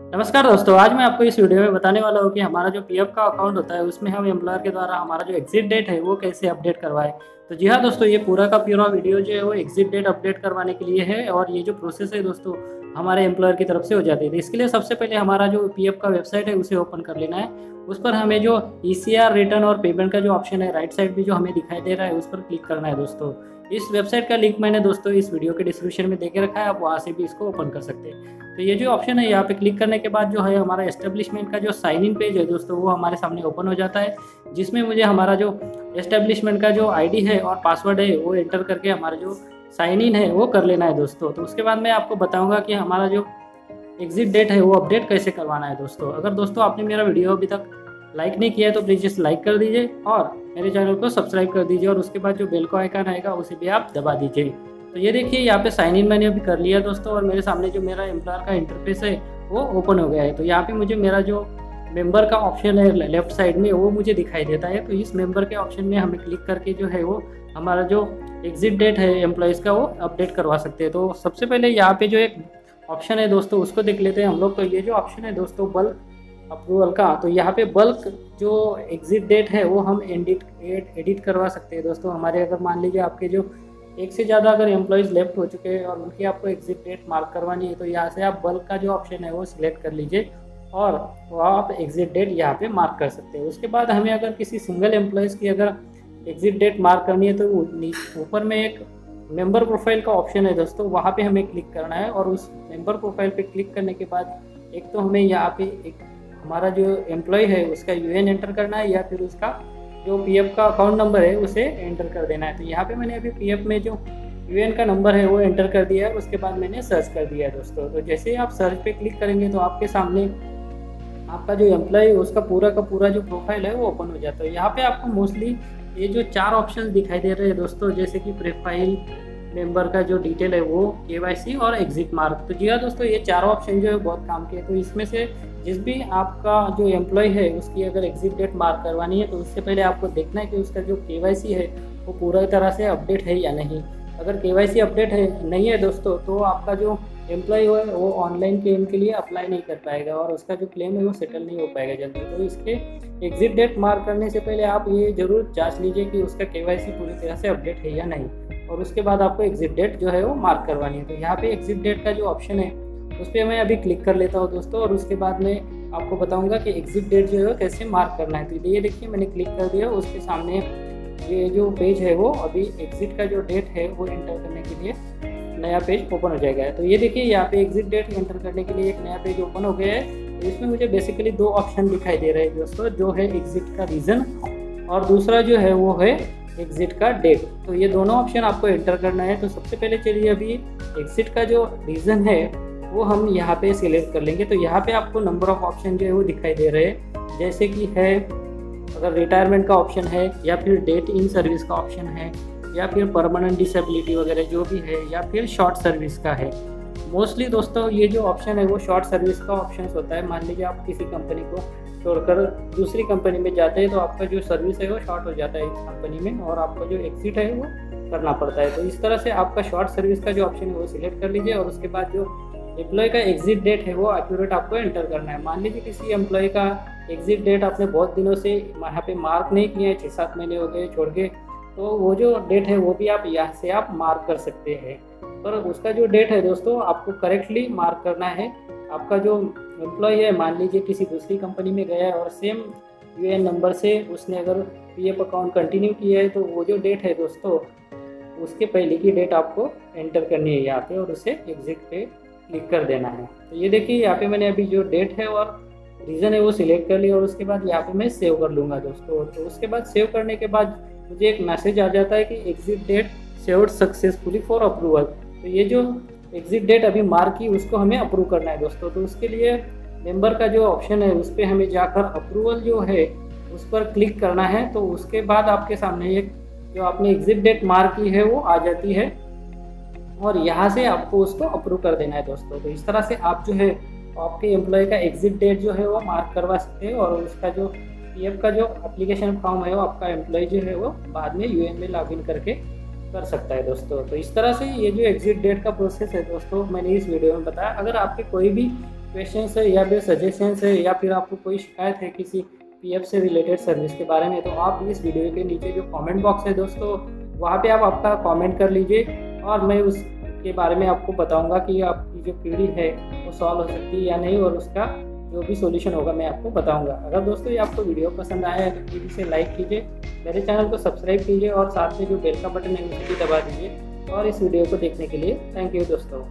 नमस्कार दोस्तों, आज मैं आपको इस वीडियो में बताने वाला हूँ कि हमारा जो पीएफ का अकाउंट होता है उसमें हम एम्प्लॉयर के द्वारा हमारा जो एग्जिट डेट है वो कैसे अपडेट करवाएं। तो जी हाँ दोस्तों, ये पूरा का पूरा वीडियो जो है वो एग्जिट डेट अपडेट करवाने के लिए है और ये जो प्रोसेस है दोस्तों हमारे एम्प्लॉयर की तरफ से हो जाती है। तो इसके लिए सबसे पहले हमारा जो पीएफ का वेबसाइट है उसे ओपन कर लेना है। उस पर हमें जो ईसीआर रिटर्न और पेमेंट का जो ऑप्शन है राइट साइड में जो हमें दिखाई दे रहा है उस पर क्लिक करना है दोस्तों। इस वेबसाइट का लिंक मैंने दोस्तों इस वीडियो के डिस्क्रिप्शन में देके रखा है, आप वहाँ से भी इसको ओपन कर सकते हैं। तो ये जो ऑप्शन है यहाँ पे क्लिक करने के बाद जो है हमारा एस्टेब्लिशमेंट का जो साइन इन पेज है दोस्तों वो हमारे सामने ओपन हो जाता है, जिसमें मुझे हमारा जो एस्टेब्लिशमेंट का जो आईडी है और पासवर्ड है वो एंटर करके हमारा जो साइन इन है वो कर लेना है दोस्तों। तो उसके बाद मैं आपको बताऊंगा कि हमारा जो एग्जिट डेट है वो अपडेट कैसे करवाना है दोस्तों। अगर दोस्तों आपने मेरा वीडियो अभी तक लाइक नहीं किया है तो प्लीज़ जस्ट लाइक कर दीजिए और मेरे चैनल को सब्सक्राइब कर दीजिए और उसके बाद जो बेल का आइकन आएगा उसे भी आप दबा दीजिए। तो ये देखिए यहाँ पे साइन इन मैंने अभी कर लिया दोस्तों और मेरे सामने जो मेरा एम्प्लॉयर का इंटरफेस है वो ओपन हो गया है। तो यहाँ पे मुझे मेरा जो मेंबर का ऑप्शन है लेफ्ट साइड में वो मुझे दिखाई देता है। तो इस मेंबर के ऑप्शन में हमें क्लिक करके जो है वो हमारा जो एग्जिट डेट है एम्प्लॉयज़ का वो अपडेट करवा सकते हैं। तो सबसे पहले यहाँ पे जो एक ऑप्शन है दोस्तों उसको देख लेते हैं हम लोग। तो ये जो ऑप्शन है दोस्तों बल्क अप्रूवल का, तो यहाँ पे बल्क जो एग्जिट डेट है वो हम एडिट करवा सकते हैं दोस्तों। हमारे अगर मान लीजिए आपके जो एक से ज़्यादा अगर एम्प्लॉयज़ लेफ्ट हो चुके हैं और उनकी आपको एग्जिट डेट मार्क करवानी है तो यहाँ से आप बल्क का जो ऑप्शन है वो सिलेक्ट कर लीजिए और वो आप एग्जिट डेट यहाँ पे मार्क कर सकते हैं। उसके बाद हमें अगर किसी सिंगल एम्प्लॉयज़ की अगर एग्जिट डेट मार्क करनी है तो ऊपर में एक मेंबर प्रोफाइल का ऑप्शन है दोस्तों, वहाँ पे हमें क्लिक करना है और उस मेंबर प्रोफाइल पे क्लिक करने के बाद एक तो हमें यहाँ पे एक हमारा जो एम्प्लॉय है उसका यूएन एंटर करना है या फिर उसका जो पीएफ का अकाउंट नंबर है उसे एंटर कर देना है। तो यहाँ पे मैंने अभी पीएफ में जो यूएन का नंबर है वो एंटर कर दिया है, उसके बाद मैंने सर्च कर दिया है दोस्तों। तो जैसे ही आप सर्च पे क्लिक करेंगे तो आपके सामने आपका जो एम्प्लॉय है उसका पूरा का पूरा जो प्रोफाइल है वो ओपन हो जाता है। यहाँ पे आपको मोस्टली ये जो 4 ऑप्शन दिखाई दे रहे हैं दोस्तों, जैसे कि प्रोफाइल, मेंबर का जो डिटेल है वो, केवाईसी और एग्जिट मार्क। तो जी हाँ दोस्तों, ये चारों ऑप्शन जो है बहुत काम के हैं। तो इसमें से जिस भी आपका जो एम्प्लॉय है उसकी अगर एग्जिट डेट मार्क करवानी है तो उससे पहले आपको देखना है कि उसका जो केवाईसी है वो पूरा तरह से अपडेट है या नहीं। अगर केवाईसी अपडेट है नहीं है दोस्तों तो आपका जो एम्प्लॉय है वो ऑनलाइन क्लेम के लिए अप्लाई नहीं कर पाएगा और उसका जो क्लेम है वो सेटल नहीं हो पाएगा जल्दी। तो इसके एग्जिट डेट मार्क करने से पहले आप ये ज़रूर जांच लीजिए कि उसका केवाईसी पूरी तरह से अपडेट है या नहीं, और उसके बाद आपको एग्जिट डेट जो है वो मार्क करवानी है। तो यहाँ पे एग्जिट डेट का जो ऑप्शन है उस पर मैं अभी क्लिक कर लेता हूँ दोस्तों और उसके बाद मैं आपको बताऊँगा कि एग्जिट डेट जो है कैसे मार्क करना है। तो ये देखिए मैंने क्लिक कर दिया, उसके सामने ये जो पेज है वो अभी एग्जिट का जो डेट है वो एंटर करने के लिए नया पेज ओपन हो जाएगा। तो ये देखिए यहाँ पे एग्जिट डेट एंटर करने के लिए एक नया पेज ओपन हो गया है। तो इसमें मुझे बेसिकली 2 ऑप्शन दिखाई दे रहे हैं दोस्तों, जो है एग्जिट का रीज़न और दूसरा जो है वो है एग्जिट का डेट। तो ये दोनों ऑप्शन आपको एंटर करना है। तो सबसे पहले चलिए अभी एग्जिट का जो रीज़न है वो हम यहाँ पे सिलेक्ट कर लेंगे। तो यहाँ पे आपको नंबर ऑफ ऑप्शन जो है वो दिखाई दे रहे हैं, जैसे कि है अगर रिटायरमेंट का ऑप्शन है या फिर डेट इन सर्विस का ऑप्शन है या फिर परमानेंट डिसेबिलिटी वगैरह जो भी है या फिर शॉर्ट सर्विस का है। मोस्टली दोस्तों ये जो ऑप्शन है वो शॉर्ट सर्विस का ऑप्शन होता है। मान लीजिए आप किसी कंपनी को छोड़कर दूसरी कंपनी में जाते हैं तो आपका जो सर्विस है वो शॉर्ट हो जाता है इस कंपनी में और आपको जो एग्जिट है वो करना पड़ता है। तो इस तरह से आपका शॉर्ट सर्विस का जो ऑप्शन है वो सिलेक्ट कर लीजिए और उसके बाद जो एम्प्लॉय का एग्जिट डेट है वो एक्यूरेट आपको एंटर करना है। मान लीजिए किसी एम्प्लॉय का एग्जिट डेट आपने बहुत दिनों से यहाँ पे मार्क नहीं किया है, 6-7 महीने हो गए छोड़ के, तो वो जो डेट है वो भी आप यहाँ से आप मार्क कर सकते हैं। पर उसका जो डेट है दोस्तों आपको करेक्टली मार्क करना है। आपका जो एम्प्लॉय है मान लीजिए किसी दूसरी कंपनी में गया है और सेम यूएन नंबर से उसने अगर पीएफ अकाउंट कंटिन्यू किया है तो वो जो डेट है दोस्तों उसके पहले की डेट आपको एंटर करनी है यहाँ पे और उसे एग्जिट पे क्लिक कर देना है। तो ये देखिए यहाँ पे मैंने अभी जो डेट है और रीज़न है वो सिलेक्ट कर लिया और उसके बाद यहाँ पे मैं सेव कर लूँगा दोस्तों। तो उसके बाद सेव करने के बाद मुझे एक मैसेज आ जाता है कि exit date saved successfully for approval. तो ये जो एग्जिट डेट अभी मार्क की उसको हमें अप्रूव करना है दोस्तों। तो उसके लिए मेंबर का जो ऑप्शन है उस पर हमें जाकर अप्रूवल जो है उस पर क्लिक करना है। तो उसके बाद आपके सामने एक जो आपने एग्जिट डेट मार्क की है वो आ जाती है और यहाँ से आपको उसको अप्रूव कर देना है दोस्तों। तो इस तरह से आप जो है आपके एम्प्लॉय का एग्जिट डेट जो है वो मार्क करवा सकते हैं और उसका जो पीएफ का जो एप्लीकेशन फॉर्म है वो आपका एम्प्लॉय जो है वो बाद में यूएन में लॉगिन करके कर सकता है दोस्तों। तो इस तरह से ये जो एग्जिट डेट का प्रोसेस है दोस्तों मैंने इस वीडियो में बताया। अगर आपके कोई भी क्वेश्चंस है या फिर सजेशंस है या फिर आपको कोई शिकायत है किसी पीएफ से रिलेटेड सर्विस के बारे में, तो आप इस वीडियो के नीचे जो कमेंट बॉक्स है दोस्तों, वहाँ पे आप आपका कमेंट कर लीजिए और मैं उसके बारे में आपको बताऊंगा कि आपकी जो क्वेरी है वो सॉल्व हो सकती है या नहीं, और उसका जो भी सॉल्यूशन होगा मैं आपको बताऊंगा। अगर दोस्तों ये आपको वीडियो पसंद आया है तो प्लीज़ इसे लाइक कीजिए, मेरे चैनल को सब्सक्राइब कीजिए और साथ में जो बेल का बटन है उसे भी दबा दीजिए। और इस वीडियो को देखने के लिए थैंक यू दोस्तों।